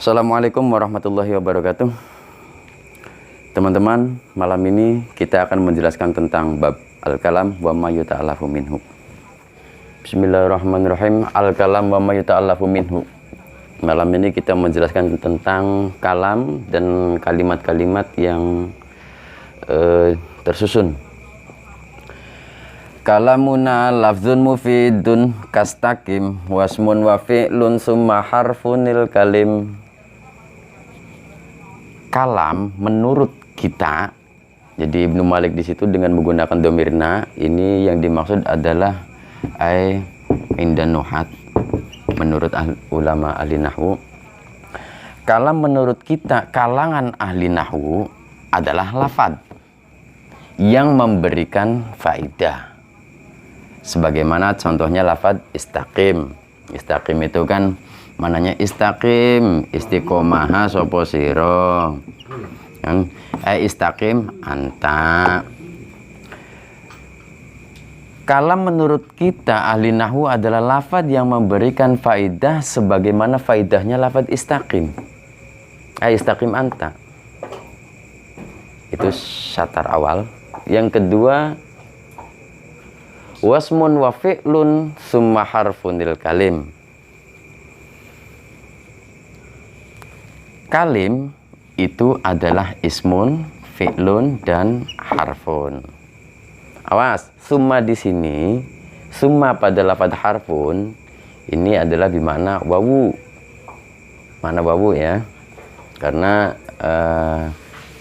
Assalamualaikum warahmatullahi wabarakatuh. Teman-teman, malam ini kita akan menjelaskan tentang bab al-kalam wa ma yuta'alafu minhu. Bismillahirrahmanirrahim. Al-kalam wa ma yuta'alafu minhu. Malam ini kita menjelaskan tentang kalam dan kalimat-kalimat yang tersusun. Kalamuna lafzun mufidun kastakim wasmun wa fi'lun summa harfunil kalim. Kalam menurut kita, jadi Ibnu Malik di situ dengan menggunakan domirna, ini yang dimaksud adalah indan nuhat, menurut ulama ahli nahwu. Kalam menurut kita, kalangan ahli nahwu, adalah lafad yang memberikan faidah. Sebagaimana contohnya lafad istaqim. Istaqim itu kan mananya istaqim, istiqomaha sopo siro, yang istaqim anta. Kalam menurut kita ahli nahwu adalah lafad yang memberikan faidah sebagaimana faidahnya lafad istaqim, istaqim anta. Itu syatar awal. Yang kedua, wasmun wa fi'lun summa harfunil kalim. Kalim itu adalah ismun, fi'lun, dan harfun. Awas, summa di sini, summa pada lafaz harfun ini adalah bermakna wawu. Mana wawu ya? Karena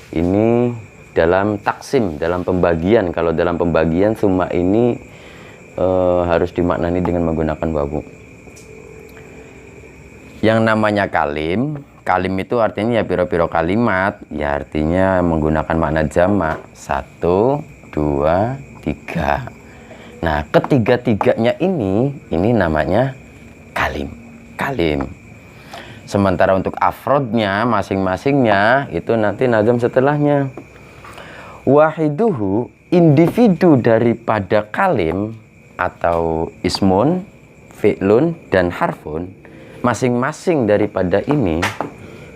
ini dalam taksim, dalam pembagian. Kalau dalam pembagian summa ini harus dimaknani dengan menggunakan wawu. Yang namanya kalim, kalim itu artinya ya piro-piro kalimat, ya artinya menggunakan makna jamak 1, 2, 3. Nah, ketiga-tiganya ini namanya kalim. Kalim. Sementara untuk afrodnya masing-masingnya itu nanti nazam setelahnya. Wahiduhu, individu daripada kalim atau ismun, fi'lun, dan harfun, masing-masing daripada ini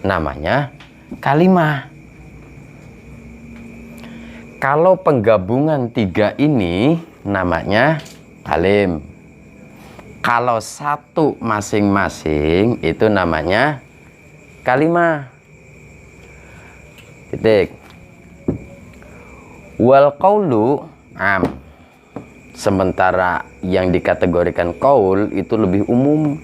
namanya kalimah. Kalau penggabungan tiga ini namanya kalim. Kalau satu masing-masing itu namanya kalimah. Titik. Wal qaulu am. Sementara yang dikategorikan qaul itu lebih umum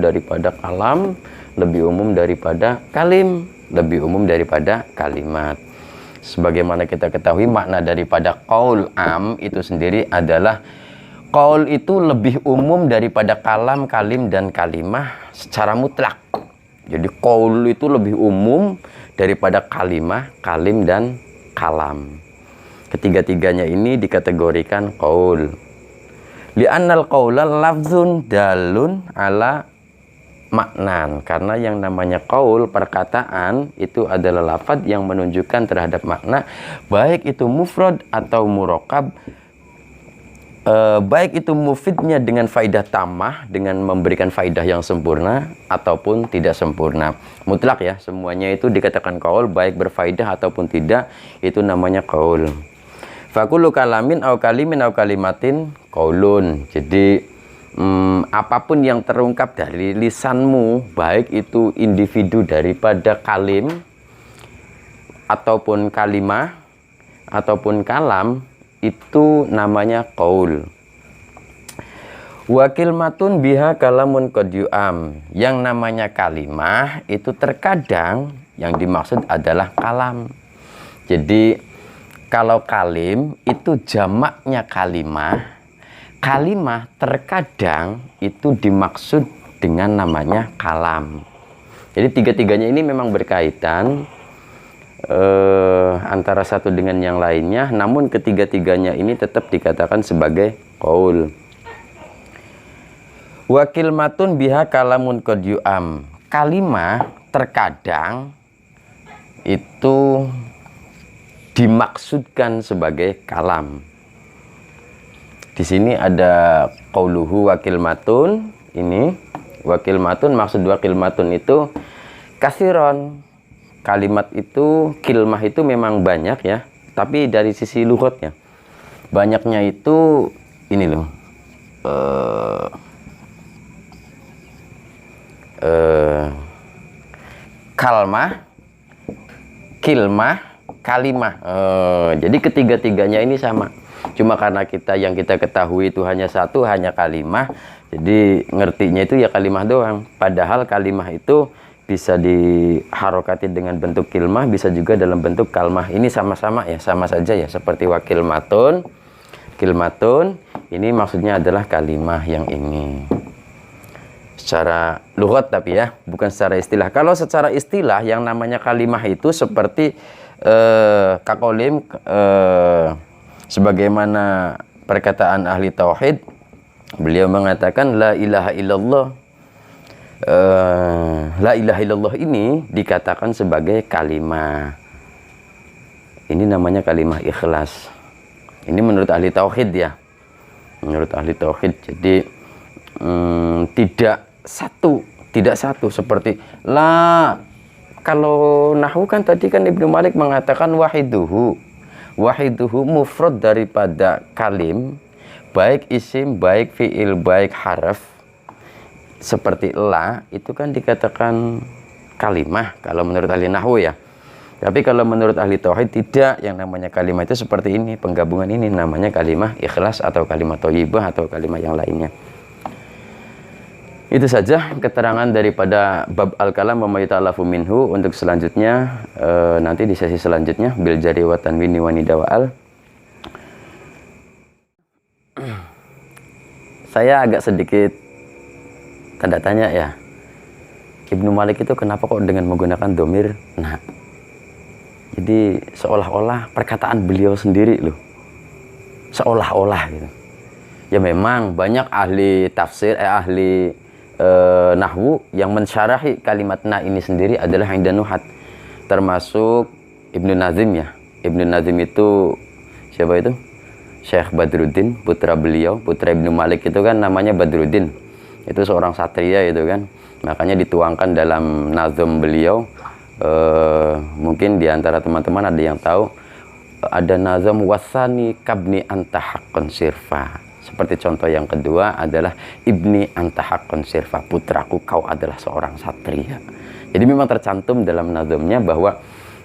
daripada kalam, lebih umum daripada kalim, lebih umum daripada kalimat. Sebagaimana kita ketahui, makna daripada qaul am itu sendiri adalah qaul itu lebih umum daripada kalam, kalim, dan kalimah secara mutlak. Jadi qaul itu lebih umum daripada kalimah, kalim, dan kalam. Ketiga-tiganya ini dikategorikan qaul. Li'annal qaula lafzun dalun ala maknan. Karena yang namanya qaul, perkataan, itu adalah lafaz yang menunjukkan terhadap makna, baik itu mufrad atau murakkab, baik itu mufidnya dengan faidah tamah, dengan memberikan faidah yang sempurna, ataupun tidak sempurna. Mutlak ya, semuanya itu dikatakan qaul, baik berfaidah ataupun tidak, itu namanya qaul. Fakulu kalamin au kalimin au kalimatin qaulun. Jadi apapun yang terungkap dari lisanmu, baik itu individu daripada kalim ataupun kalimah ataupun kalam, itu namanya qaul. Wa kilmatun biha kalamun qad yu'am. Yang namanya kalimah itu terkadang yang dimaksud adalah kalam. Jadi kalau kalim itu jamaknya kalimah. Kalimah terkadang itu dimaksud dengan namanya kalam. Jadi tiga-tiganya ini memang berkaitan antara satu dengan yang lainnya, namun ketiga-tiganya ini tetap dikatakan sebagai qaul. Wa kilmatun biha kalamun qad yu'am. Kalimah terkadang itu dimaksudkan sebagai kalam. Di sini ada qauluhu wa kilmatun. Ini wa kilmatun, maksud wa kilmatun itu Kasiron, kalimat itu, kilmah itu memang banyak ya, tapi dari sisi lughatnya banyaknya itu ini loh, kalmah, kilmah, kalimah. Jadi ketiga-tiganya ini sama. Cuma karena yang kita ketahui itu hanya satu, hanya kalimah. Jadi ngertinya itu ya kalimah doang. Padahal kalimah itu bisa diharokati dengan bentuk kilmah, bisa juga dalam bentuk kalmah. Ini sama-sama ya, sama saja ya. Seperti wakilmatun, kilmatun. Ini maksudnya adalah kalimah yang ini. Secara lughat tapi ya, bukan secara istilah. Kalau secara istilah yang namanya kalimah itu seperti kakolim, sebagaimana perkataan ahli tauhid, beliau mengatakan la ilaha illallah. La ilaha illallah ini dikatakan sebagai kalimah. Ini namanya kalimah ikhlas. Ini menurut ahli tauhid ya. Menurut ahli tauhid. Jadi tidak satu seperti la. Kalau nahwu kan tadi kan Ibnu Malik mengatakan wahiduhu. Wahiduhu mufrad daripada kalim, baik isim, baik fiil, baik harf. Seperti la itu kan dikatakan kalimah kalau menurut ahli nahwu ya. Tapi kalau menurut ahli tauhid tidak, yang namanya kalimah itu seperti ini, penggabungan ini namanya kalimah ikhlas atau kalimah thayyibah atau kalimah yang lainnya. Itu saja keterangan daripada bab al-kalam wa ma yata'allafu minhu. Untuk selanjutnya nanti di sesi selanjutnya bil jari wa tanwini wa nida wa al. Saya agak sedikit tanda tanya ya. Ibnu Malik itu kenapa kok dengan menggunakan domir nah? Jadi seolah-olah perkataan beliau sendiri loh. Seolah-olah gitu. Ya memang banyak ahli tafsir, ahli nahwu yang mensyarahi kalimat na ini sendiri adalah Indan Nuhat, termasuk Ibnu Nazim ya. Ibnu Nazim itu siapa itu? Syekh Badruddin, putra beliau, putra Ibnu Malik itu kan namanya Badruddin. Itu seorang satria itu kan. Makanya dituangkan dalam nazm beliau. Mungkin diantara teman-teman ada yang tahu ada nazm wasani kabni anta haqqan sirfa. Seperti contoh yang kedua adalah ibni anta haqqan sirfa, putraku kau adalah seorang satria. Jadi memang tercantum dalam nazmnya bahwa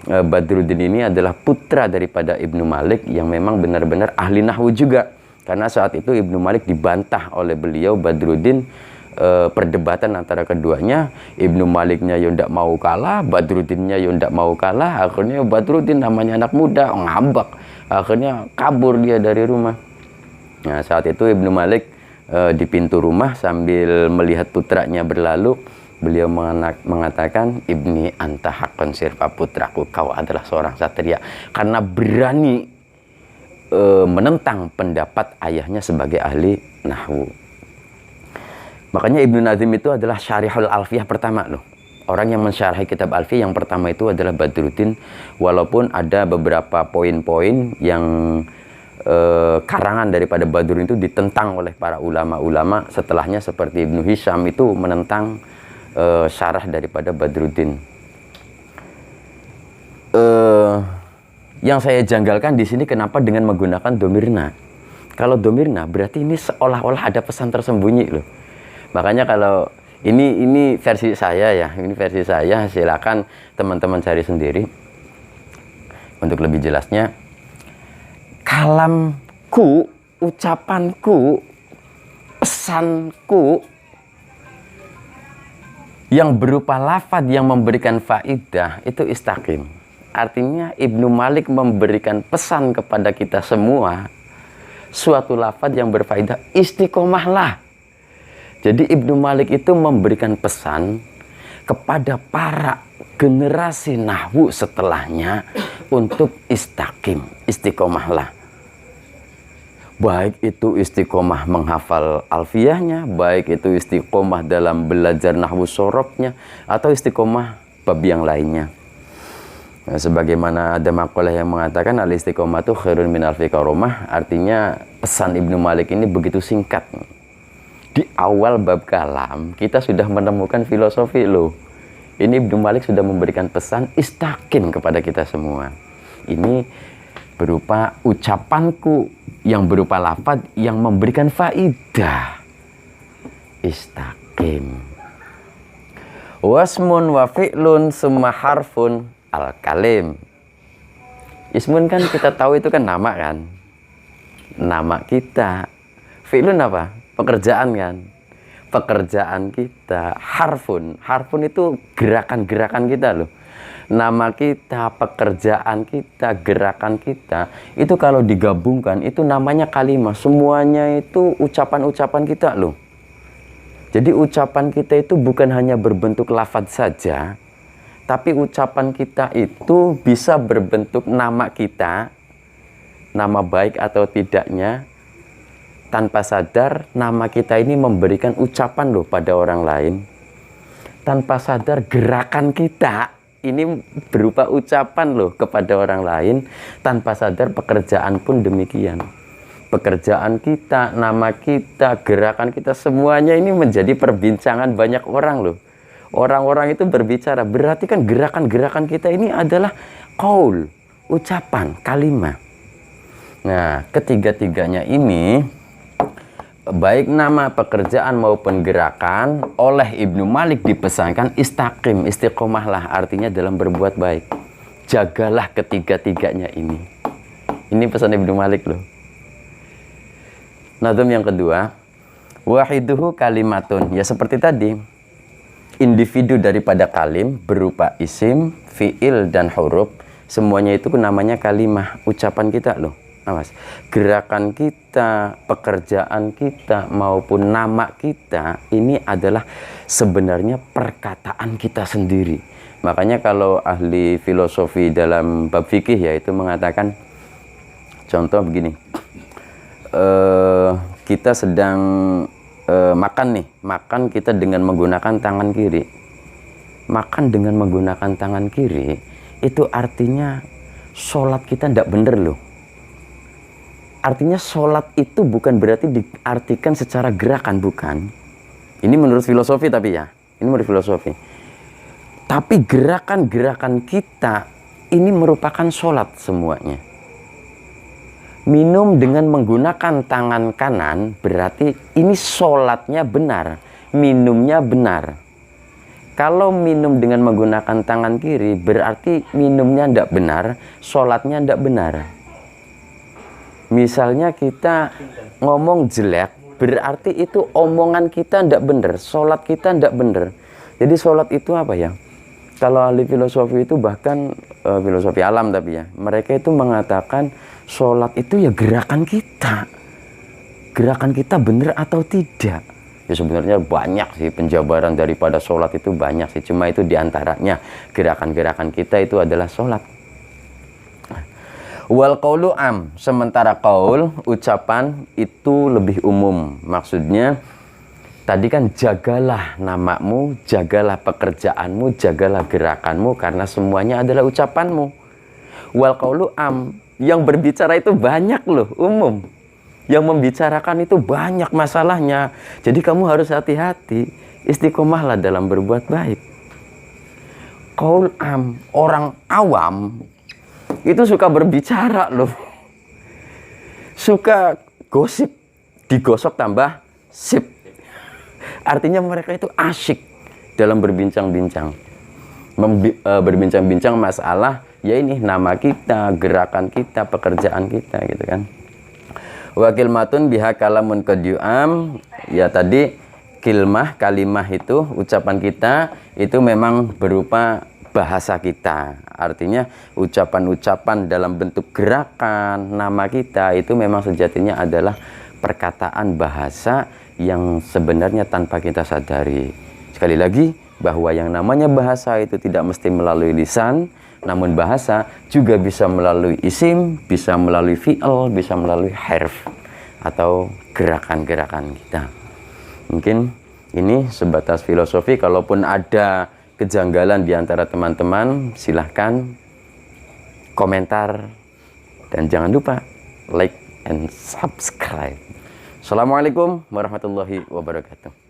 Badruddin ini adalah putra daripada Ibnu Malik yang memang benar-benar ahli nahwu juga. Karena saat itu Ibnu Malik dibantah oleh beliau Badruddin, perdebatan antara keduanya. Ibnu Maliknya yang tidak mau kalah, Badruddinnya yang tidak mau kalah. Akhirnya Badruddin namanya anak muda, ngambek. Akhirnya kabur dia dari rumah. Nah, saat itu Ibnu Malik di pintu rumah sambil melihat putranya berlalu, beliau mengatakan ibni anta haqqan sirfa, putraku kau adalah seorang satria, karena berani menentang pendapat ayahnya sebagai ahli nahwu. Makanya Ibnu Nazim itu adalah syarihul alfiyah pertama loh. Orang yang mensyarahi kitab alfiyah yang pertama itu adalah Badruddin, walaupun ada beberapa poin-poin yang karangan daripada Badruddin itu ditentang oleh para ulama-ulama setelahnya, seperti Ibnu Hisham itu menentang syarah daripada Badruddin. Yang saya janggalkan di sini kenapa dengan menggunakan domirna. Kalau domirna berarti ini seolah-olah ada pesan tersembunyi loh. Makanya kalau ini versi saya ya, ini versi saya, silakan teman-teman cari sendiri untuk lebih jelasnya. Kalamku, ucapanku, pesanku yang berupa lafadz yang memberikan faidah itu istaqim. Artinya Ibnu Malik memberikan pesan kepada kita semua, suatu lafadz yang berfaedah, istiqomahlah. Jadi Ibnu Malik itu memberikan pesan kepada para generasi nahwu setelahnya untuk istaqim, istiqomahlah. Baik itu istiqomah menghafal alfiyahnya, baik itu istiqomah dalam belajar nahwu sorobnya, atau istiqomah bab yang lainnya. Nah, sebagaimana ada makalah yang mengatakan al-istiqomah itu khairun min alfi karomah, artinya pesan Ibnu Malik ini begitu singkat. Di awal bab kalam kita sudah menemukan filosofi loh. Ini Ibnu Malik sudah memberikan pesan istaqim kepada kita semua. Ini berupa ucapanku yang berupa lafaz yang memberikan faidah. Istaqim. Wasmun wa fi'lun summa harfun al-kalim. Ismun kan kita tahu itu kan nama kan. Nama kita. Fi'lun apa? Pekerjaan kan. Pekerjaan kita. Harfun. Harfun itu gerakan-gerakan kita loh. Nama kita, pekerjaan kita, gerakan kita. Itu kalau digabungkan itu namanya kalimah. Semuanya itu ucapan-ucapan kita loh. Jadi ucapan kita itu bukan hanya berbentuk lafaz saja. Tapi ucapan kita itu bisa berbentuk nama kita. Nama baik atau tidaknya. Tanpa sadar nama kita ini memberikan ucapan loh pada orang lain. Tanpa sadar gerakan kita ini berupa ucapan loh kepada orang lain. Tanpa sadar pekerjaan pun demikian. Pekerjaan kita, nama kita, gerakan kita, semuanya ini menjadi perbincangan banyak orang loh. Orang-orang itu berbicara, berarti kan gerakan-gerakan kita ini adalah qaul, ucapan, kalimat. Nah, ketiga-tiganya ini, baik nama, pekerjaan maupun gerakan, oleh Ibnu Malik dipesankan istaqim, istiqomahlah, artinya dalam berbuat baik. Jagalah ketiga-tiganya ini. Ini pesan Ibnu Malik loh. Nazm yang kedua, wahiduhu kalimatun. Ya seperti tadi, individu daripada kalim berupa isim, fiil, dan huruf. Semuanya itu namanya kalimah, ucapan kita loh. Awas. Gerakan kita, pekerjaan kita, maupun nama kita, ini adalah sebenarnya perkataan kita sendiri. Makanya kalau ahli filosofi dalam bab fikih ya itu mengatakan, contoh begini. Kita sedang makan nih, makan kita dengan menggunakan tangan kiri. Makan dengan menggunakan tangan kiri itu artinya sholat kita tidak bener loh. Artinya sholat itu bukan berarti diartikan secara gerakan, bukan. Ini menurut filosofi tapi ya, ini menurut filosofi. Tapi gerakan-gerakan kita ini merupakan sholat semuanya. Minum dengan menggunakan tangan kanan berarti ini sholatnya benar, minumnya benar. Kalau minum dengan menggunakan tangan kiri berarti minumnya tidak benar, sholatnya tidak benar. Misalnya kita ngomong jelek, berarti itu omongan kita tidak benar, sholat kita tidak benar. Jadi sholat itu apa ya? Kalau ahli filosofi itu bahkan filosofi alam tapi ya, mereka itu mengatakan sholat itu ya gerakan kita. Gerakan kita benar atau tidak. Ya sebenarnya banyak sih penjabaran daripada sholat itu banyak sih. Cuma itu diantaranya gerakan-gerakan kita itu adalah sholat. Wal qaulu am, sementara qaul, ucapan itu lebih umum. Maksudnya tadi kan jagalah namamu, jagalah pekerjaanmu, jagalah gerakanmu karena semuanya adalah ucapanmu. Wal qaulu am, yang berbicara itu banyak loh, umum. Yang membicarakan itu banyak masalahnya. Jadi kamu harus hati-hati, istiqomahlah dalam berbuat baik. Qaul am, orang awam itu suka berbicara loh. Suka gosip, digosok tambah sip. Artinya mereka itu asyik dalam berbincang-bincang. Berbincang-bincang masalah, ya ini nama kita, gerakan kita, pekerjaan kita gitu kan. Wakil matun biha kalamun qadyu'am, ya tadi kalimah itu ucapan kita itu memang berupa bahasa kita. Artinya ucapan-ucapan dalam bentuk gerakan nama kita itu memang sejatinya adalah perkataan bahasa yang sebenarnya tanpa kita sadari. Sekali lagi, bahwa yang namanya bahasa itu tidak mesti melalui lisan, namun bahasa juga bisa melalui isim, bisa melalui fi'il, bisa melalui harf atau gerakan-gerakan kita. Mungkin ini sebatas filosofi. Kalaupun ada kejanggalan di antara teman-teman, silahkan komentar dan jangan lupa like and subscribe. Assalamualaikum warahmatullahi wabarakatuh.